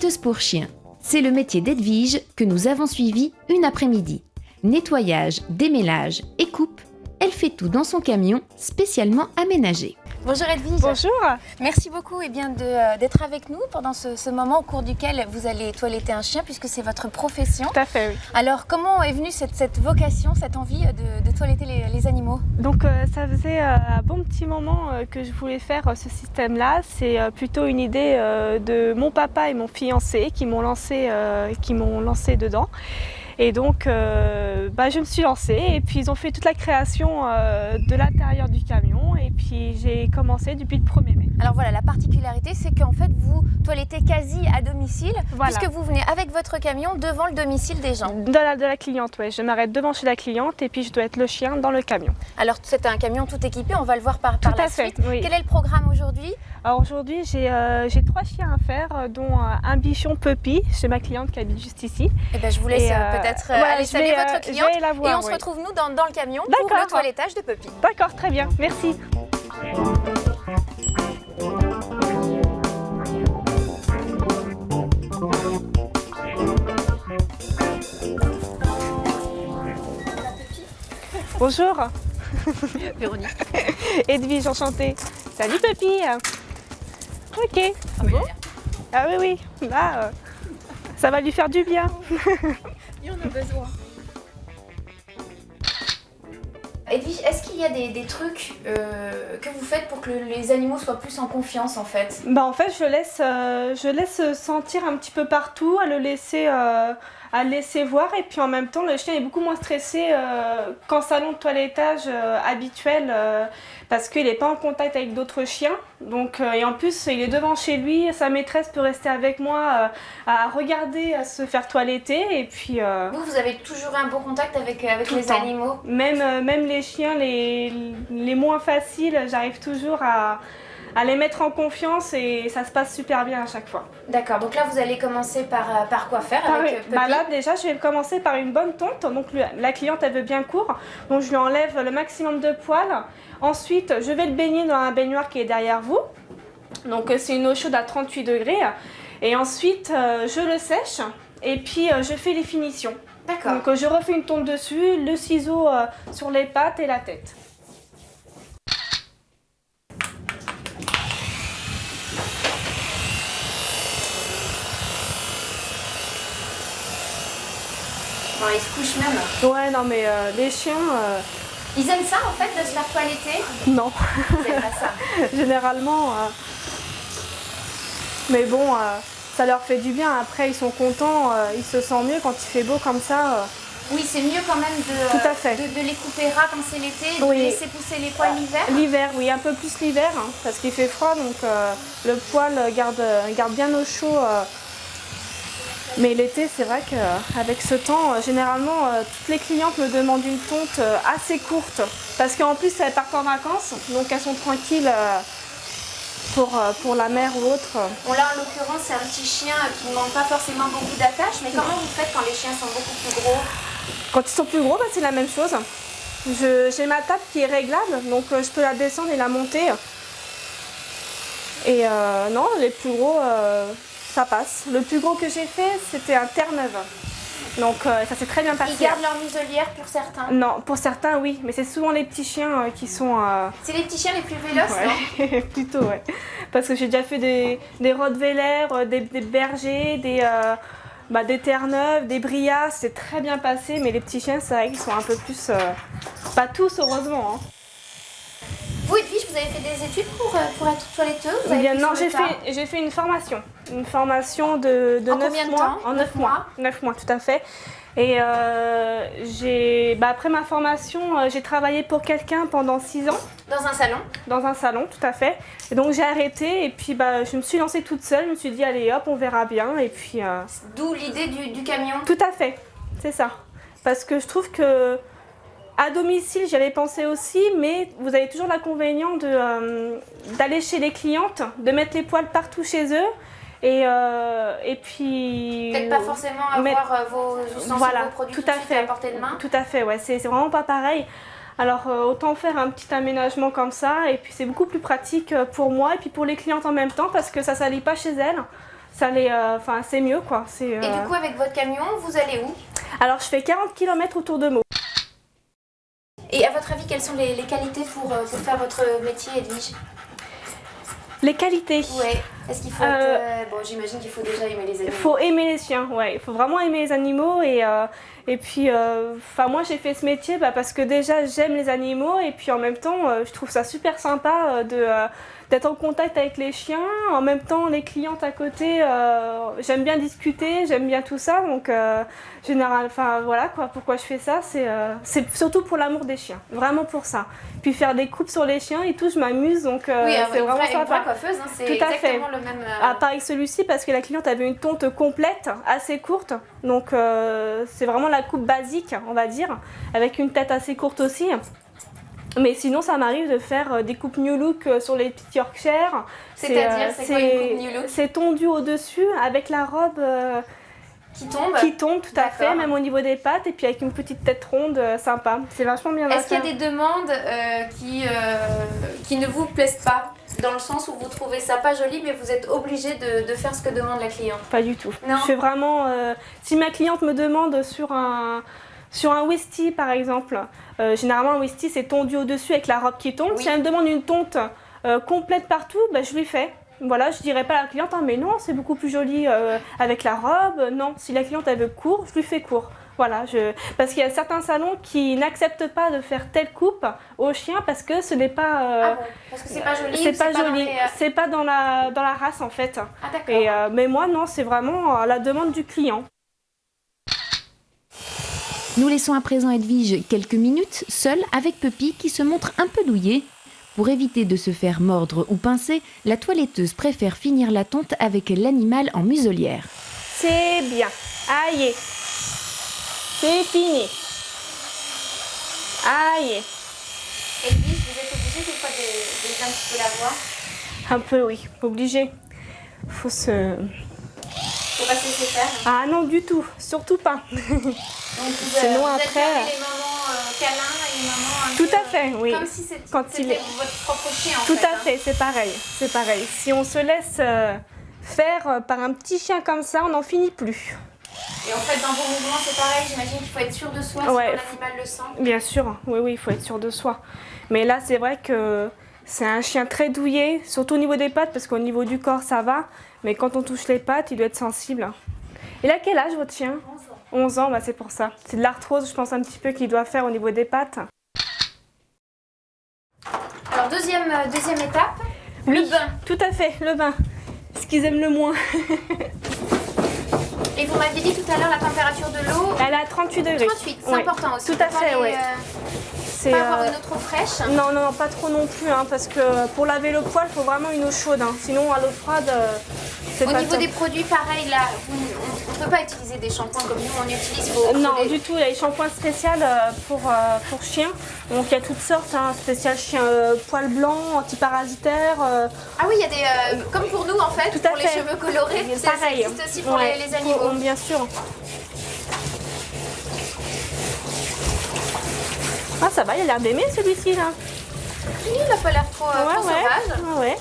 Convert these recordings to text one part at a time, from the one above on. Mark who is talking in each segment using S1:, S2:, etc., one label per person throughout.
S1: toiletteuse pour chiens. C'est le métier d'Edwige que nous avons suivi une après-midi. Nettoyage, démêlage et coupe, elle fait tout dans son camion spécialement aménagé. Bonjour Edwige.
S2: Bonjour.
S1: Merci beaucoup d'être avec nous pendant ce moment au cours duquel vous allez toiletter un chien puisque c'est votre profession.
S2: Tout à fait, oui.
S1: Alors comment est venue cette vocation, cette envie de toiletter les animaux?
S2: Donc ça faisait un bon petit moment que je voulais faire ce système-là. C'est plutôt une idée de mon papa et mon fiancé qui m'ont lancé dedans. Et donc je me suis lancée et puis ils ont fait toute la création de l'intérieur du camion et puis j'ai commencé depuis le 1er mai.
S1: Alors voilà, la particularité c'est qu'en fait vous toilettez quasi à domicile,
S2: voilà,
S1: puisque vous venez avec votre camion devant le domicile des gens.
S2: De la cliente, oui. Je m'arrête devant chez la cliente et puis je dois être le chien dans le camion.
S1: Alors c'est un camion tout équipé, on va le voir par la suite.
S2: Oui.
S1: Quel est le programme aujourd'hui?
S2: Alors aujourd'hui j'ai 3 chiens à faire, dont un bichon Puppy chez ma cliente qui habite juste ici.
S1: Eh ben, je vous laisse peut-être aller saluer votre cliente et on se retrouve nous dans le camion pour le toilettage de Puppy.
S2: D'accord, très bien, merci. Bonjour.
S1: Véronique.
S2: Edwige, enchantée. Salut Puppy. Ok.
S1: Ah bon?
S2: Ah oui, là, ça va lui faire du bien.
S1: Il en a besoin. Edwige, est-ce qu'il y a des trucs que vous faites pour que les animaux soient plus en confiance en fait?
S2: En fait, je laisse sentir un petit peu partout, à le laisser voir et puis en même temps le chien est beaucoup moins stressé qu'en salon de toilettage habituel parce qu'il n'est pas en contact avec d'autres chiens. Donc, et en plus il est devant chez lui, sa maîtresse peut rester avec moi à regarder, à se faire toiletter et puis...
S1: Vous avez toujours un bon contact avec les animaux?
S2: Même les chiens les moins faciles, j'arrive toujours à les mettre en confiance et ça se passe super bien à chaque fois.
S1: D'accord, donc là vous allez commencer par quoi faire avec Puppy?
S2: Là déjà je vais commencer par une bonne tonte, donc la cliente elle veut bien court, donc je lui enlève le maximum de poils. Ensuite je vais le baigner dans un baignoire qui est derrière vous, donc c'est une eau chaude à 38 degrés et ensuite je le sèche et puis je fais les finitions.
S1: D'accord.
S2: Donc je refais une tonte dessus, le ciseau sur les pattes et la tête.
S1: Bon, ils se couchent même.
S2: Ouais, non mais les chiens...
S1: Ils aiment ça en fait de se faire toiletter?
S2: Non.
S1: Ils aiment pas ça.
S2: Généralement. Mais bon, ça leur fait du bien. Après, ils sont contents, ils se sentent mieux quand il fait beau comme ça.
S1: Oui, c'est mieux quand même
S2: Tout à fait.
S1: de les couper ras quand c'est l'été, de laisser pousser les poils l'hiver.
S2: L'hiver, oui, un peu plus l'hiver, hein, parce qu'il fait froid, donc le poil garde bien au chaud. Mais l'été, c'est vrai qu'avec ce temps, généralement, toutes les clientes me demandent une tonte assez courte. Parce qu'en plus, elles partent en vacances, donc elles sont tranquilles pour la mer ou autre.
S1: Bon, là, en l'occurrence, c'est un petit chien qui ne demande pas forcément beaucoup d'attache. Mais comment vous faites quand les chiens sont beaucoup plus gros?
S2: Quand ils sont plus gros, c'est la même chose. J'ai ma table qui est réglable, donc je peux la descendre et la monter. Et non, les plus gros... ça passe. Le plus gros que j'ai fait, c'était un Terre-Neuve. Donc ça s'est très bien passé.
S1: Ils gardent leur muselière pour certains?
S2: Non, pour certains oui, mais c'est souvent les petits chiens qui sont...
S1: C'est les petits chiens les plus véloces,
S2: ouais.
S1: non?
S2: Plutôt, ouais. Parce que j'ai déjà fait des Rottweiler, des bergers, des Terre-Neuve, des Brias, c'est très bien passé, mais les petits chiens, c'est vrai qu'ils sont un peu plus... pas tous, heureusement. Hein.
S1: Vous, Edwige, vous avez fait des études pour être toiletteuse?
S2: Non, j'ai fait une formation. Une formation de 9 mois.
S1: En 9 mois
S2: 9 mois, tout à fait. Et après ma formation, j'ai travaillé pour quelqu'un pendant 6 ans.
S1: Dans un salon?
S2: Dans un salon, tout à fait. Et donc j'ai arrêté et puis je me suis lancée toute seule. Je me suis dit, allez hop, on verra bien. Et puis.
S1: D'où l'idée du camion?
S2: Tout à fait, c'est ça. Parce que je trouve que. À domicile, j'y avais pensé aussi, mais vous avez toujours l'inconvénient d'aller chez les clientes, de mettre les poils partout chez eux. Et puis...
S1: Peut-être pas forcément avoir vos ustensiles, vos produits tout de suite à portée de main.
S2: Tout à fait, ouais, c'est vraiment pas pareil. Alors autant faire un petit aménagement comme ça, et puis c'est beaucoup plus pratique pour moi et puis pour les clientes en même temps, parce que ça salit pas chez elles. enfin, c'est mieux quoi.
S1: Et du coup, avec votre camion, vous allez où?
S2: Alors, je fais 40 km autour de Meaux.
S1: Et à votre avis, quelles sont les qualités pour faire votre métier, Edwige?
S2: Les qualités.
S1: Ouais. Est-ce qu'il faut être... Bon, j'imagine qu'il faut déjà aimer les animaux.
S2: Il faut aimer les chiens, ouais. Il faut vraiment aimer les animaux et puis, moi j'ai fait ce métier parce que déjà j'aime les animaux et puis en même temps je trouve ça super sympa d'être en contact avec les chiens. En même temps les clientes à côté, j'aime bien discuter, j'aime bien tout ça donc voilà quoi. Pourquoi je fais ça, c'est surtout pour l'amour des chiens, vraiment pour ça. Puis faire des coupes sur les chiens et tout, je m'amuse donc c'est vraiment sympa.
S1: Une vraie coiffeuse, hein, c'est exactement le même.
S2: Pareil celui-ci parce que la cliente avait une tonte complète, assez courte, donc c'est vraiment la coupe basique, on va dire, avec une tête assez courte aussi. Mais sinon, ça m'arrive de faire des coupes New Look sur les petits Yorkshire.
S1: C'est-à-dire, c'est quoi une coupe New Look?
S2: C'est tendu au-dessus avec la robe
S1: qui tombe
S2: tout à fait, même au niveau des pattes, et puis avec une petite tête ronde sympa. C'est vachement bien.
S1: Est-ce qu'il y a des demandes qui ne vous plaisent pas? Dans le sens où vous trouvez ça pas joli, mais vous êtes obligé de faire ce que demande la cliente?
S2: Pas du tout.
S1: Non.
S2: Je fais vraiment... si ma cliente me demande sur un westie par exemple, généralement un westie c'est tendu au-dessus avec la robe qui tombe.
S1: Oui.
S2: Si elle me demande une tonte complète partout, je lui fais. Voilà, je dirais pas à la cliente, ah, mais non, c'est beaucoup plus joli avec la robe. Non, si la cliente elle veut court, je lui fais court. Voilà, parce qu'il y a certains salons qui n'acceptent pas de faire telle coupe au chien parce que ce n'est pas...
S1: Ah bon, parce que c'est pas joli.
S2: C'est pas joli, c'est pas dans la race en fait.
S1: Ah d'accord.
S2: Mais moi non, c'est vraiment à la demande du client.
S1: Nous laissons à présent Edwige quelques minutes seule avec Puppy qui se montre un peu douillée. Pour éviter de se faire mordre ou pincer, la toiletteuse préfère finir la tonte avec l'animal en muselière.
S2: C'est bien. Aïe. C'est fini. Aïe.
S1: Edwige, vous êtes obligée des fois de un petit peu la voir?
S2: Un peu oui, obligé. Faut se...
S1: Faut pas se laisser faire?
S2: Ah non du tout, surtout pas.
S1: Donc
S2: sinon
S1: vous
S2: après...
S1: avez les moments câlins et les moments un
S2: tout
S1: peu,
S2: à fait, oui.
S1: Comme si c'était votre propre chien en
S2: tout
S1: fait.
S2: à fait, c'est pareil, c'est pareil. Si on se laisse faire par un petit chien comme ça, on n'en finit plus.
S1: Et en fait, dans vos mouvements, c'est pareil, j'imagine qu'il faut être sûr de soi si l'animal le sent.
S2: Bien sûr, oui, il faut être sûr de soi. Mais là, c'est vrai que c'est un chien très douillet, surtout au niveau des pattes, parce qu'au niveau du corps, ça va. Mais quand on touche les pattes, il doit être sensible. Il a quel âge, votre chien? 11 ans, c'est pour ça. C'est de l'arthrose, je pense, un petit peu qu'il doit faire au niveau des pattes.
S1: Alors, deuxième étape,
S2: oui,
S1: le bain.
S2: Tout à fait, le bain. Ce qu'ils aiment le moins.
S1: Et vous m'aviez dit tout à l'heure la température de l'eau?
S2: Elle est à 38 degrés.
S1: 38, c'est important aussi.
S2: Tout à fait, oui.
S1: Pas avoir une eau trop fraîche?
S2: Non, pas trop non plus, parce que pour laver le poil, il faut vraiment une eau chaude. Sinon, à l'eau froide, c'est pas top.
S1: Au niveau des produits, pareil, là, on ne peut pas utiliser des shampoings comme nous, on utilise
S2: non, du tout, il y a des shampoings spéciaux pour chiens. Donc il y a toutes sortes, spécial chien poil blanc, antiparasitaire.
S1: Ah oui, il y a des... comme pour nous en fait,
S2: tout
S1: pour les cheveux colorés, ça existe aussi pour les animaux.
S2: Bien sûr. Ah ça va, il a l'air d'aimer celui-ci là.
S1: Il n'a pas l'air trop sauvage.
S2: Ouais.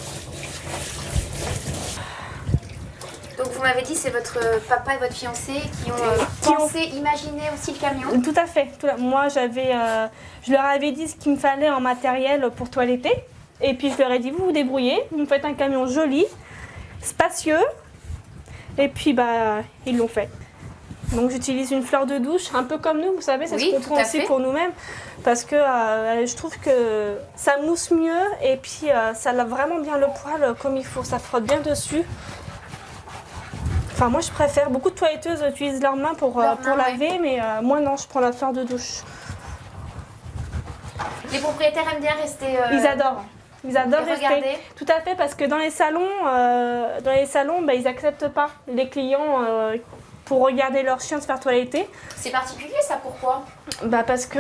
S1: Donc vous m'avez dit c'est votre papa et votre fiancé qui ont imaginé aussi le camion?
S2: Tout à fait. Moi je leur avais dit ce qu'il me fallait en matériel pour toiletter. Et puis je leur ai dit vous vous débrouillez, vous me faites un camion joli, spacieux. Et puis ils l'ont fait. Donc j'utilise une fleur de douche, un peu comme nous, vous savez, c'est ce qu'on prend aussi pour nous-mêmes. Parce que je trouve que ça mousse mieux et puis ça lave vraiment bien le poil comme il faut, ça frotte bien dessus. Enfin moi je préfère, beaucoup de toiletteuses utilisent leurs mains pour laver, mais moi non, je prends la fleur de douche.
S1: Les propriétaires aiment bien rester...
S2: Ils adorent. Ils adorent rester.
S1: Regarder.
S2: Tout à fait, parce que dans les salons, ils n'acceptent pas les clients pour regarder leur chien se faire toiletter.
S1: C'est particulier ça, pourquoi?
S2: Parce que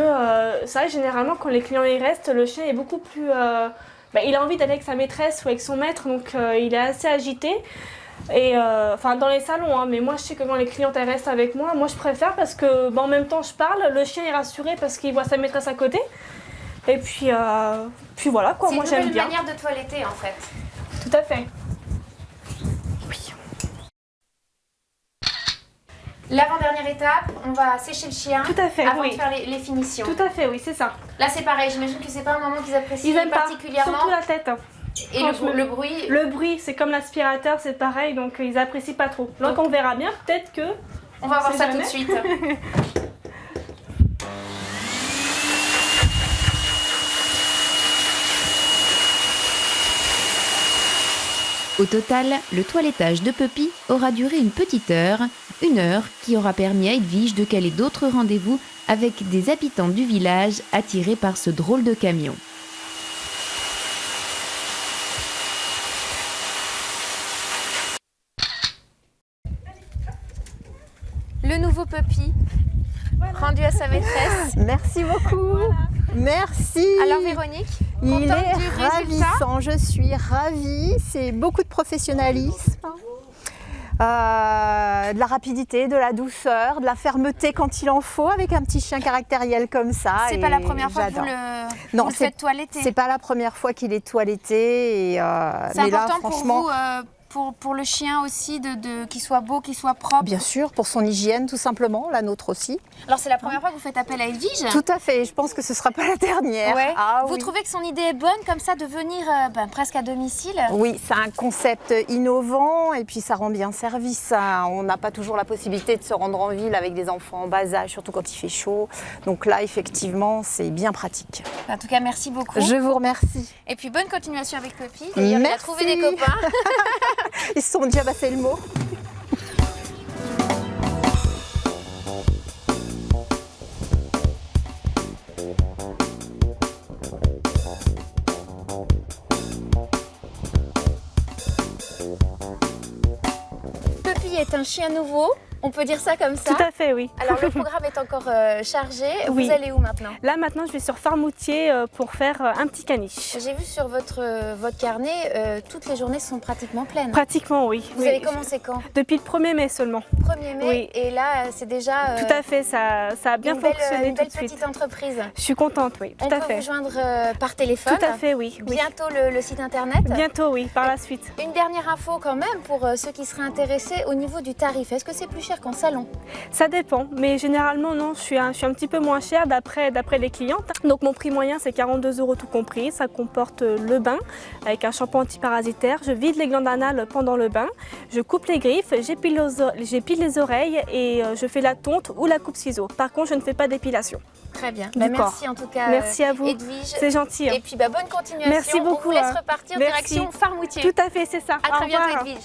S2: c'est vrai, généralement quand les clients y restent, le chien est beaucoup plus... il a envie d'aller avec sa maîtresse ou avec son maître, donc il est assez agité. Et dans les salons, mais moi je sais que quand les clientes elles restent avec moi, je préfère parce que en même temps je parle, le chien est rassuré parce qu'il voit sa maîtresse à côté. Et puis voilà quoi, moi j'aime bien.
S1: C'est une nouvelle manière de toiletter en fait.
S2: Tout à fait.
S1: L'avant-dernière étape, on va sécher le chien.
S2: Tout à fait,
S1: avant
S2: oui.
S1: de faire les finitions.
S2: Tout à fait, oui, c'est ça.
S1: Là, c'est pareil. J'imagine que c'est pas un moment qu'ils apprécient
S2: Ils aiment
S1: particulièrement.
S2: pas, surtout la tête.
S1: Et le bruit.
S2: Le bruit, c'est comme l'aspirateur, c'est pareil, donc ils apprécient pas trop. Donc on verra bien, peut-être que.
S1: On va voir ça
S2: jamais.
S1: tout de suite. Au total, le toilettage de Puppy aura duré une petite heure, une heure qui aura permis à Edwige de caler d'autres rendez-vous avec des habitants du village attirés par ce drôle de camion. Le nouveau Puppy, rendu à sa maîtresse.
S3: Merci beaucoup. Voilà. Merci.
S1: Alors Véronique,
S3: il est
S1: du
S3: ravissant. Je suis ravie. C'est beaucoup de professionnalisme, de la rapidité, de la douceur, de la fermeté quand il en faut, avec un petit chien caractériel comme ça.
S1: C'est pas la première fois que vous le faites toiletter.
S3: C'est pas la première fois qu'il est toiletté.
S1: C'est important là, franchement, pour vous. Pour le chien aussi, qu'il soit beau, qu'il soit propre.
S3: Bien sûr, pour son hygiène tout simplement, la nôtre aussi.
S1: Alors c'est la première fois que vous faites appel à Edwige?
S3: Tout à fait, je pense que ce ne sera pas la dernière.
S1: Ouais. Ah, vous trouvez que son idée est bonne comme ça de venir presque à domicile?
S3: Oui, c'est un concept innovant et puis ça rend bien service. On n'a pas toujours la possibilité de se rendre en ville avec des enfants en bas âge, surtout quand il fait chaud. Donc là, effectivement, c'est bien pratique.
S1: En tout cas, merci beaucoup.
S3: Je vous remercie.
S1: Et puis bonne continuation avec Puppy. D'ailleurs, il a trouvé des copains.
S3: Ils se sont déjà passé le mot.
S1: Puppy est un chien nouveau. On peut dire ça comme ça?
S2: Tout à fait, oui.
S1: Alors le programme est encore chargé.
S2: Oui.
S1: Vous allez où maintenant?
S2: Là maintenant je vais sur Farmoutier pour faire un petit caniche.
S1: J'ai vu sur votre carnet, toutes les journées sont pratiquement pleines.
S2: Pratiquement, oui.
S1: Vous avez commencé quand?
S2: Depuis le 1er mai seulement.
S1: 1er mai, oui. Et là c'est déjà...
S2: Tout à fait, ça a bien fonctionné
S1: une
S2: tout
S1: belle
S2: de suite.
S1: petite entreprise.
S2: Je suis contente, oui, tout à fait.
S1: On peut vous joindre par téléphone?
S2: Tout à fait, oui.
S1: Bientôt le site internet?
S2: Bientôt, oui, par la suite.
S1: Une dernière info quand même pour ceux qui seraient intéressés au niveau du tarif. Est-ce que c'est plus cher qu'en salon?
S2: Ça dépend, mais généralement non, je suis un petit peu moins chère d'après les clientes. Donc mon prix moyen c'est 42 € tout compris, ça comporte le bain avec un shampoing antiparasitaire, je vide les glandes anales pendant le bain, je coupe les griffes, j'épile les oreilles et je fais la tonte ou la coupe ciseaux. Par contre je ne fais pas d'épilation.
S1: Très bien, merci en tout cas
S2: merci à vous.
S1: Edwige.
S2: C'est gentil.
S1: Et puis bonne continuation,
S2: merci beaucoup.
S1: On vous laisse repartir direction Farmoutier.
S2: Tout à fait, c'est ça.
S1: À très bientôt Edwige.